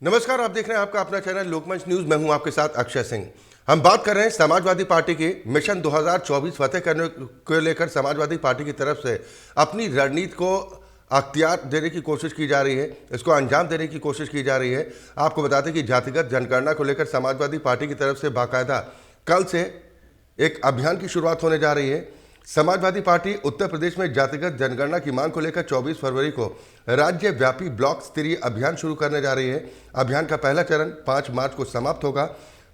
नमस्कार, आप देख रहे हैं आपका अपना चैनल लोकमंच न्यूज। मैं हूं आपके साथ अक्षय सिंह। हम बात कर रहे हैं समाजवादी पार्टी के मिशन 2024 फतेह करने को लेकर समाजवादी पार्टी की तरफ से अपनी रणनीति को अख्तियार देने की कोशिश की जा रही है, इसको अंजाम देने की कोशिश की जा रही है। आपको बता दें कि जातिगत जनगणना को लेकर समाजवादी पार्टी की तरफ से बाकायदा कल से एक अभियान की शुरुआत होने जा रही है। समाजवादी पार्टी उत्तर प्रदेश में जातिगत जनगणना की मांग को लेकर 24 फरवरी को राज्यव्यापी ब्लॉक स्तरीय अभियान शुरू करने जा रही है। अभियान का पहला चरण 5 मार्च को समाप्त होगा।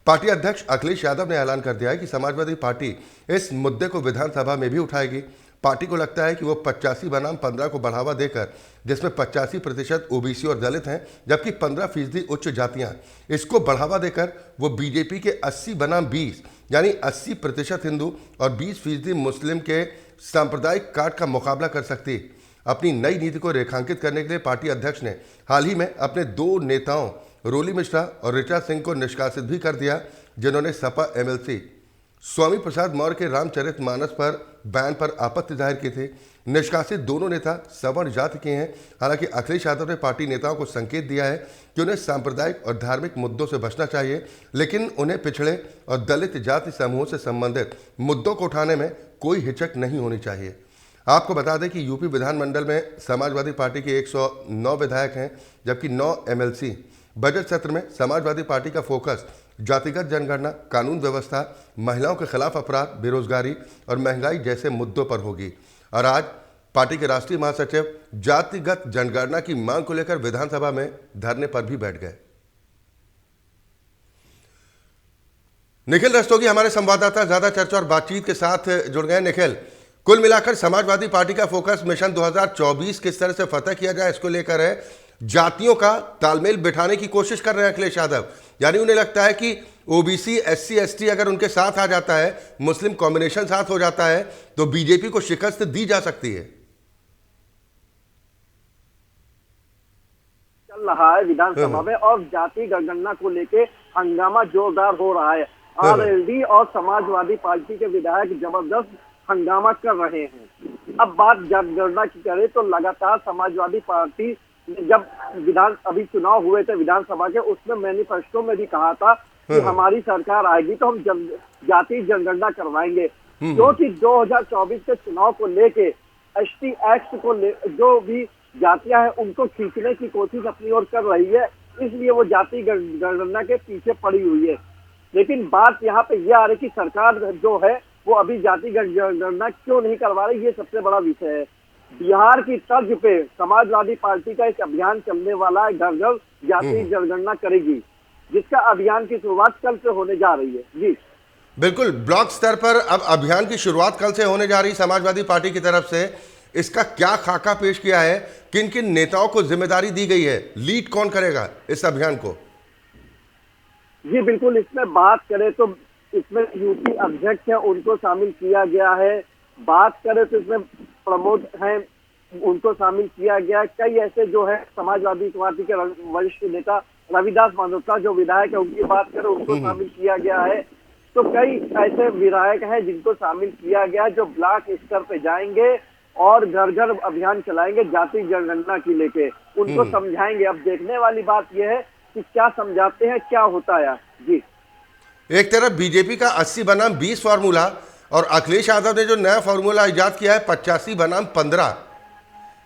पार्टी अध्यक्ष अखिलेश यादव ने ऐलान कर दिया है कि समाजवादी पार्टी इस मुद्दे को विधानसभा में भी उठाएगी। पार्टी को लगता है कि वो 85 बनाम 15 को बढ़ावा देकर, जिसमें 85% ओबीसी और दलित हैं जबकि 15% उच्च जातियां, इसको बढ़ावा देकर वो बीजेपी के 80 बनाम 20 यानी 80% हिंदू और 20% मुस्लिम के सांप्रदायिक काट का मुकाबला कर सकती। अपनी नई नीति को रेखांकित करने के लिए पार्टी अध्यक्ष ने हाल ही में अपने 2 नेताओं रोली मिश्रा और ऋचा सिंह को निष्कासित भी कर दिया, जिन्होंने सपा एमएलसी स्वामी प्रसाद मौर्य के रामचरितमानस पर बयान पर आपत्ति जाहिर की थी। निष्कासित दोनों नेता सवर्ण जाति के हैं। हालांकि अखिलेश यादव ने पार्टी नेताओं को संकेत दिया है कि उन्हें सांप्रदायिक और धार्मिक मुद्दों से बचना चाहिए, लेकिन उन्हें पिछड़े और दलित जाति समूहों से संबंधित मुद्दों को उठाने में कोई हिचक नहीं होनी चाहिए। आपको बता दें कि यूपी विधानमंडल में समाजवादी पार्टी के 109 विधायक हैं जबकि 9 एमएलसी। बजट सत्र में समाजवादी पार्टी का फोकस जातिगत जनगणना, कानून व्यवस्था, महिलाओं के खिलाफ अपराध, बेरोजगारी और महंगाई जैसे मुद्दों पर होगी। और आज पार्टी के राष्ट्रीय महासचिव जातिगत जनगणना की मांग को लेकर विधानसभा में धरने पर भी बैठ गए। निखिल रस्तोगी हमारे संवाददाता ज्यादा चर्चा और बातचीत के साथ जुड़ गए। निखिल, कुल मिलाकर समाजवादी पार्टी का फोकस मिशन 2024 किस तरह से फतह किया जाए इसको लेकर है। जातियों का तालमेल बिठाने की कोशिश कर रहे हैं अखिलेश यादव, यानी उन्हें लगता है कि ओबीसी, एससी, एसटी अगर उनके साथ आ जाता है, मुस्लिम कॉम्बिनेशन साथ हो जाता है तो बीजेपी को शिकस्त दी जा सकती है। चल रहा है विधानसभा में और जाति जनगणना को लेके हंगामा जोरदार हो रहा है। आरएलडी और समाजवादी पार्टी के विधायक जबरदस्त हंगामा कर रहे हैं। अब बात जनगणना की करें तो लगातार समाजवादी पार्टी जब अभी चुनाव हुए थे विधानसभा के, उसमें मैनिफेस्टो में भी कहा था कि हमारी सरकार आएगी तो हम जाति जनगणना करवाएंगे, क्योंकि 2024 के चुनाव को लेके एसटी एक्ट को जो भी जातियां हैं उनको खींचने की कोशिश अपनी ओर कर रही है, इसलिए वो जाति जनगणना के पीछे पड़ी हुई है। लेकिन बात यहाँ पे यह आ रही कि सरकार जो है वो अभी जाति जनगणना क्यों नहीं करवा रही, ये सबसे बड़ा विषय है। बिहार की तर्ज पे समाजवादी पार्टी का एक अभियान चलने वाला है, घर घर जाति जनगणना करेगी, जिसका अभियान की शुरुआत कल से होने जा रही है। जी बिल्कुल, ब्लॉक स्तर पर अब अभियान की शुरुआत कल से होने जा रही समाजवादी पार्टी की तरफ से। इसका क्या खाका पेश किया है, किन किन नेताओं को जिम्मेदारी दी गई है, लीड कौन करेगा इस अभियान को? जी बिल्कुल, इसमें बात करें तो इसमें यूपी अध्यक्ष है उनको शामिल किया गया है। बात करें तो इसमें प्रमोद हैं उनको शामिल किया गया है। कई ऐसे जो है समाजवादी पार्टी के वरिष्ठ नेता रविदास मल्होत्रा जो विधायक है उनकी बात करें उनको शामिल किया गया है। तो कई ऐसे विधायक हैं जिनको शामिल किया गया जो ब्लॉक स्तर पे जाएंगे और घर घर अभियान चलाएंगे जाति जनगणना की लेके, उनको समझाएंगे। अब देखने वाली बात यह है कि क्या समझाते हैं, क्या होता है। जी, एक तरफ बीजेपी का 80 बनाम 20 फार्मूला और अखिलेश यादव ने जो नया फार्मूला इजाद किया है 85 बनाम 15,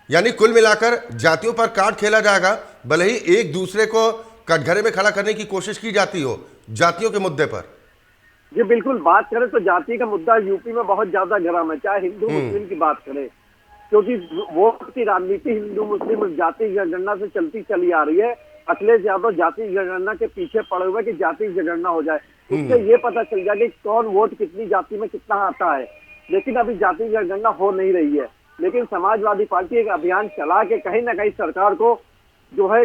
यानी कुल मिलाकर जातियों पर कार्ड खेला जाएगा, भले ही एक दूसरे को कटघरे में खड़ा करने की कोशिश की जाती हो जातियों के मुद्दे पर। जी बिल्कुल, बात करें तो जाति का मुद्दा यूपी में बहुत ज्यादा गर्म है, चाहे हिंदू मुस्लिम की बात करें, क्योंकि वोट की राजनीति हिंदू मुस्लिम जाति जनगणना से चलती चली आ रही है। अखिलेश यादव जाति जनगणना के पीछे पड़े हुए कि जाति जनगणना हो जाए, उससे ये पता चल जाए कि कौन वोट कितनी जाति में कितना आता है। लेकिन अभी जाति जनगणना हो नहीं रही है, लेकिन समाजवादी पार्टी एक अभियान चला के कहीं ना कहीं सरकार को जो है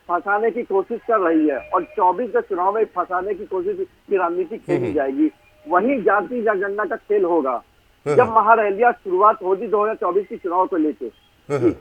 फंसाने की कोशिश कर रही है और 24 के चुनाव में फंसाने की कोशिश की राजनीति खेली जाएगी। वहीं जाति जनगणना का खेल होगा जब महारैलियां शुरुआत होगी 2024 के चुनाव को लेकर।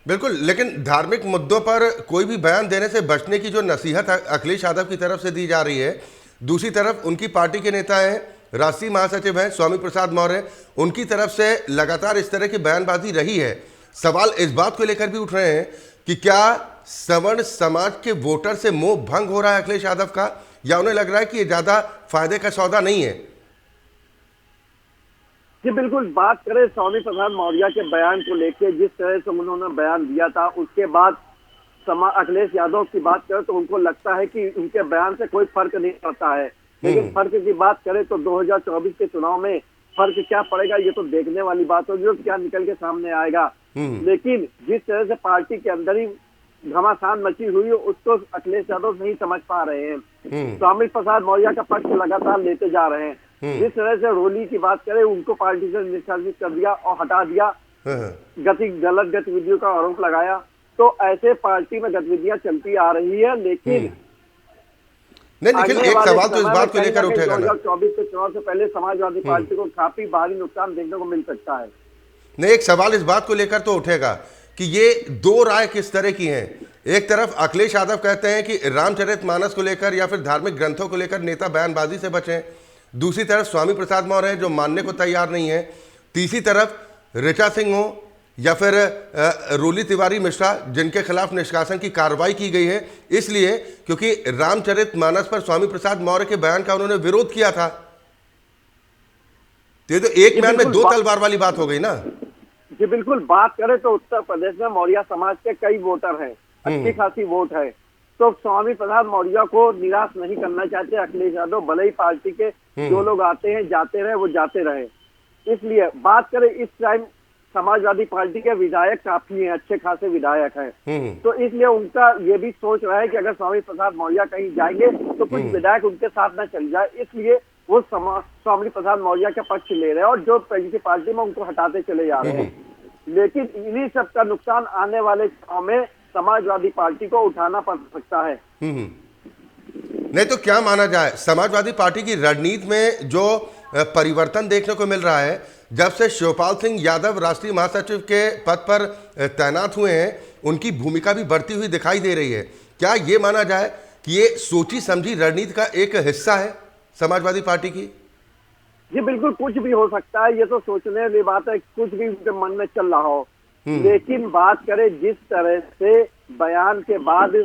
बिल्कुल, लेकिन धार्मिक मुद्दों पर कोई भी बयान देने से बचने की जो नसीहत अखिलेश यादव की तरफ से दी जा रही है, दूसरी तरफ उनकी पार्टी के नेता हैं, राष्ट्रीय महासचिव हैं स्वामी प्रसाद मौर्य, उनकी तरफ से लगातार इस तरह की बयानबाजी रही है। सवाल इस बात को लेकर भी उठ रहे हैं कि क्या सवर्ण समाज के वोटर से मोह भंग हो रहा है अखिलेश यादव का, या उन्हें लग रहा है कि ये ज्यादा फायदे का सौदा नहीं है? जी बिल्कुल, बात करें स्वामी प्रसाद मौर्य के बयान को लेकर, जिस तरह से उन्होंने बयान दिया था, उसके बाद अखिलेश यादव की बात करें तो उनको लगता है कि उनके बयान से कोई फर्क नहीं पड़ता है। लेकिन फर्क की बात करें तो 2024 के चुनाव में फर्क क्या पड़ेगा ये तो देखने वाली बात होगी और क्या निकल के सामने आएगा। लेकिन जिस तरह से पार्टी के अंदर ही घमासान मची हुई है उसको अखिलेश यादव नहीं समझ पा रहे हैं। स्वामी प्रसाद मौर्य का पक्ष लगातार लेते जा रहे हैं। जिस तरह से रोली की बात करें, उनको पार्टी से निष्कासित कर दिया और हटा दिया, गलत गतिविधियों का आरोप लगाया, तो ऐसे पार्टी में गतिविधियां चलती आ रही है। लेकिन नहीं, लेकिन एक सवाल तो इस बात को लेकर उठेगा ना, 2024 के चुनाव से पहले समाजवादी पार्टी को काफी भारी नुकसान देखने को मिल सकता है। नहीं, एक सवाल इस बात को लेकर तो उठेगा कि ये दो राय किस तरह की हैं। एक तरफ अखिलेश यादव कहते हैं कि रामचरितमानस को लेकर या फिर धार्मिक ग्रंथों को लेकर नेता बयानबाजी से बचें, दूसरी तरफ स्वामी प्रसाद मौर्य हैं जो मानने को तैयार नहीं है, तीसरी तरफ ऋचा सिंह हो या फिर रोली तिवारी मिश्रा जिनके खिलाफ निष्कासन की कार्रवाई की गई है इसलिए क्योंकि रामचरितमानस पर स्वामी प्रसाद मौर्य के बयान का उन्होंने विरोध किया था। तो ये तो एक म्यान में दो तलवार वाली बात हो गई ना। जी बिल्कुल, बात करें तो उत्तर प्रदेश में मौर्य समाज के कई वोटर हैं, अच्छी खासी वोट है, तो स्वामी प्रसाद मौर्य को निराश नहीं करना चाहते अखिलेश यादव। भले ही पार्टी के जो लोग आते हैं जाते रहे, वो जाते रहे। इसलिए बात करें इस टाइम समाजवादी पार्टी के विधायक काफी हैं, अच्छे खासे विधायक हैं, तो इसलिए उनका ये भी सोच रहा है कि अगर स्वामी प्रसाद मौर्य कहीं जाएंगे तो कुछ विधायक उनके साथ न चल जाए, इसलिए वो स्वामी प्रसाद मौर्य का पक्ष ले रहे हैं और जो पीछे पार्टी में उनको हटाते चले जा रहे हैं। लेकिन इन्हीं सब का नुकसान आने वाले चुनाव में समाजवादी पार्टी को उठाना पड़ सकता है। नहीं तो क्या माना जाए, समाजवादी पार्टी की रणनीति में जो परिवर्तन देखने को मिल रहा है, जब से शिवपाल सिंह यादव राष्ट्रीय महासचिव के पद पर तैनात हुए हैं, उनकी भूमिका भी बढ़ती हुई दिखाई दे रही है। क्या ये माना जाए कि ये सोची समझी रणनीति का एक हिस्सा है समाजवादी पार्टी की? जी बिल्कुल, कुछ भी हो सकता है, ये तो सोचने वाली बात है, कुछ भी उनके मन में चल रहा हो। लेकिन बात करें जिस तरह से बयान के बाद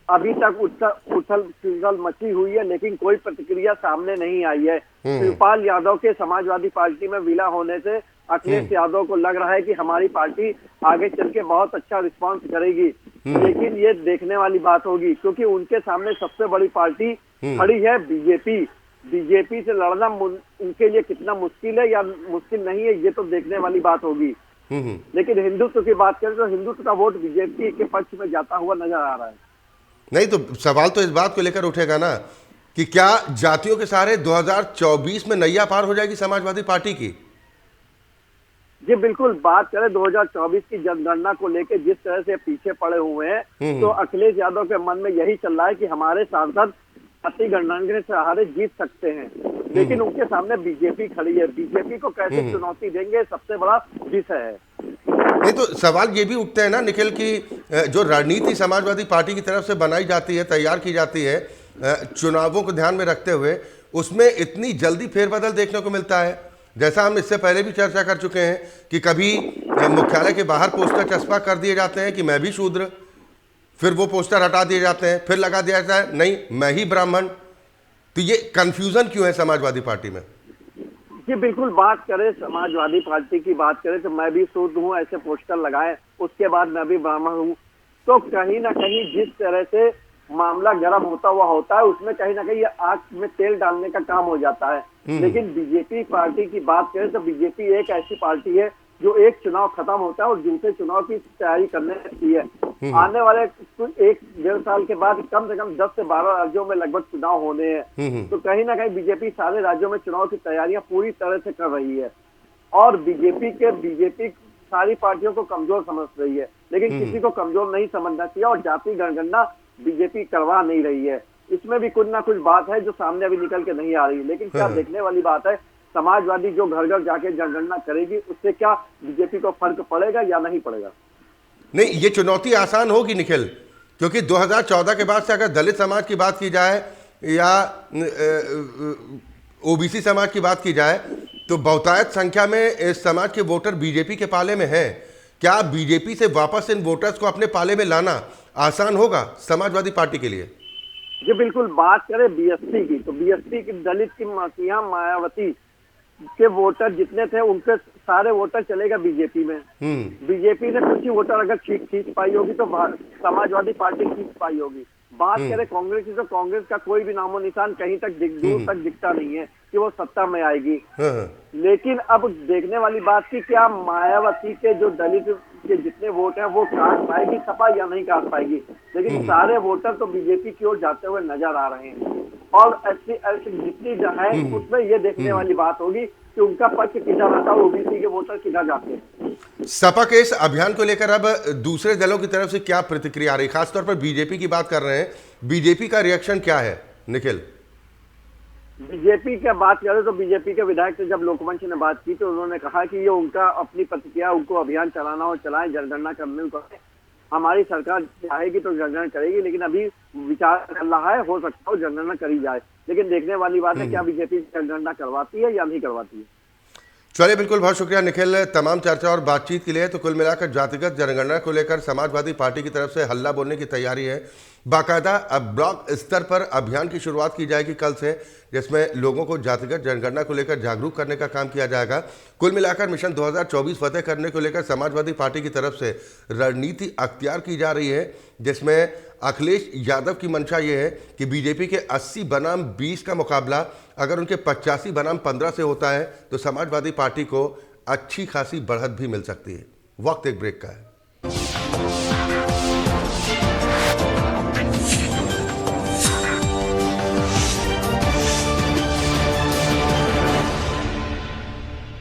अभी तक उथल पुथल मची हुई है, लेकिन कोई प्रतिक्रिया सामने नहीं आई है। शिवपाल यादव के समाजवादी पार्टी में विलय होने से अखिलेश यादव को लग रहा है कि हमारी पार्टी आगे चल के बहुत अच्छा रिस्पांस करेगी। लेकिन ये देखने वाली बात होगी, क्योंकि उनके सामने सबसे बड़ी पार्टी खड़ी है बीजेपी। बीजेपी से लड़ना उनके लिए कितना मुश्किल है या मुश्किल नहीं है, ये तो देखने वाली बात होगी। लेकिन हिंदुत्व की बात करें तो हिंदुत्व का वोट बीजेपी के पक्ष में जाता हुआ नजर आ रहा है। नहीं तो सवाल तो इस बात को लेकर उठेगा ना कि क्या जातियों के सहारे 2024 में नैया पार हो जाएगी समाजवादी पार्टी की? जी बिल्कुल, बात करें 2024 की जनगणना को लेकर जिस तरह से पीछे पड़े हुए हैं, तो अखिलेश यादव के मन में यही चल रहा है कि हमारे सांसद जाति गणना के सहारे जीत सकते हैं। लेकिन उनके सामने बीजेपी खड़ी है, बीजेपी को कैसे चुनौती देंगे, सबसे बड़ा विषय है। नहीं तो सवाल ये भी उठते हैं ना निखिल की जो रणनीति समाजवादी पार्टी की तरफ से बनाई जाती है, तैयार की जाती है चुनावों को ध्यान में रखते हुए, उसमें इतनी जल्दी फेरबदल देखने को मिलता है। जैसा हम इससे पहले भी चर्चा कर चुके हैं कि कभी मुख्यालय के बाहर पोस्टर चस्पा कर दिए जाते हैं कि मैं भी शूद्र, फिर वो पोस्टर हटा दिए जाते हैं, फिर लगा दिया जाता है नहीं मैं ही ब्राह्मण। तो ये कंफ्यूजन क्यों है समाजवादी पार्टी में? जी बिल्कुल, बात करें समाजवादी पार्टी की बात करें तो मैं भी शूद्र हूँ ऐसे पोस्टर लगाए, उसके बाद मैं भी ब्राह्मण हूँ, तो कहीं ना कहीं जिस तरह से मामला गर्म होता हुआ होता है उसमें कहीं ना कहीं आग में तेल डालने का काम हो जाता है। लेकिन बीजेपी पार्टी की बात करें तो बीजेपी एक ऐसी पार्टी है जो एक चुनाव खत्म होता है और दूसरे चुनाव की तैयारी करने लगती है। आने वाले 1-1.5 साल के बाद कम से कम 10 से 12 राज्यों में लगभग चुनाव होने हैं, तो कहीं ना कहीं बीजेपी सारे राज्यों में चुनाव की तैयारियां पूरी तरह से कर रही है और बीजेपी सारी पार्टियों को कमजोर समझ रही है, लेकिन किसी को कमजोर नहीं समझना चाहिए और जाति जनगणना बीजेपी करवा नहीं रही है। इसमें भी कुछ ना कुछ बात है जो सामने अभी निकल के नहीं आ रही, लेकिन क्या देखने वाली बात है, समाजवादी जो घर घर जाके जनगणना करेगी उससे क्या बीजेपी को फर्क पड़ेगा या नहीं पड़ेगा? नहीं, ये चुनौती आसान होगी निखिल, क्योंकि 2014 के बाद से अगर दलित समाज की बात की जाए या ओबीसी समाज की बात की जाए तो बहुतायत संख्या में इस समाज के वोटर बीजेपी के पाले में हैं। क्या बीजेपी से वापस इन वोटर्स को अपने पाले में लाना आसान होगा समाजवादी पार्टी के लिए? जी बिल्कुल। बात करें बीएसपी की, तो बीएसपी की दलित की मसीहा मायावती के वोटर जितने थे उनके सारे वोटर चलेगा बीजेपी में। बीजेपी ने कुछ ही वोटर अगर खींच पाई होगी तो समाजवादी पार्टी खींच पाई होगी। बात करें कांग्रेस की, तो कांग्रेस का कोई भी नामो निशान कहीं तक दूर तक दिखता नहीं है कि वो सत्ता में आएगी। लेकिन अब देखने वाली बात की क्या मायावती के जो दलित के जितने वोट हैं वो काट पाएगी सपा या नहीं काट पाएगी। लेकिन सारे वोटर तो बीजेपी की ओर जाते हुए नजर आ रहे हैं और एससी जितनी है उसमें ये देखने वाली बात होगी कि उनका पक्ष किधर रहता है, ओबीसी के वोटर किधर जाते हैं। सपा के इस अभियान को लेकर अब दूसरे दलों की तरफ से क्या प्रतिक्रिया आ रही है? खासतौर पर बीजेपी की बात कर रहे हैं, बीजेपी का रिएक्शन क्या है निखिल? बीजेपी की बात करें तो बीजेपी के विधायक से जब लोकमंच ने बात की तो उन्होंने कहा कि ये उनका अपनी प्रतिक्रिया, उनको अभियान चलाना हो चलाएं, जनगणना करने को हमारी सरकार चाहेगी तो जनगणना करेगी, लेकिन अभी विचार कर रहा है, हो सकता हो जनगणना करी जाए। लेकिन देखने वाली बात है क्या बीजेपी जनगणना करवाती है या नहीं करवाती है। चलिए, बिल्कुल, बहुत शुक्रिया निखिल तमाम चर्चा और बातचीत के लिए। तो कुल मिलाकर जातिगत जनगणना को लेकर समाजवादी पार्टी की तरफ से हल्ला बोलने की तैयारी है। बाकायदा अब ब्लॉक स्तर पर अभियान की शुरुआत की जाएगी कल से, जिसमें लोगों को जातिगत जनगणना को लेकर जागरूक करने का काम किया जाएगा। कुल मिलाकर मिशन 2024 फतेह करने को लेकर समाजवादी पार्टी की तरफ से रणनीति अख्तियार की जा रही है, जिसमें अखिलेश यादव की मंशा ये है कि बीजेपी के 80 बनाम 20 का मुकाबला अगर उनके 85 बनाम 15 से होता है तो समाजवादी पार्टी को अच्छी खासी बढ़त भी मिल सकती है। वक्त एक ब्रेक का है।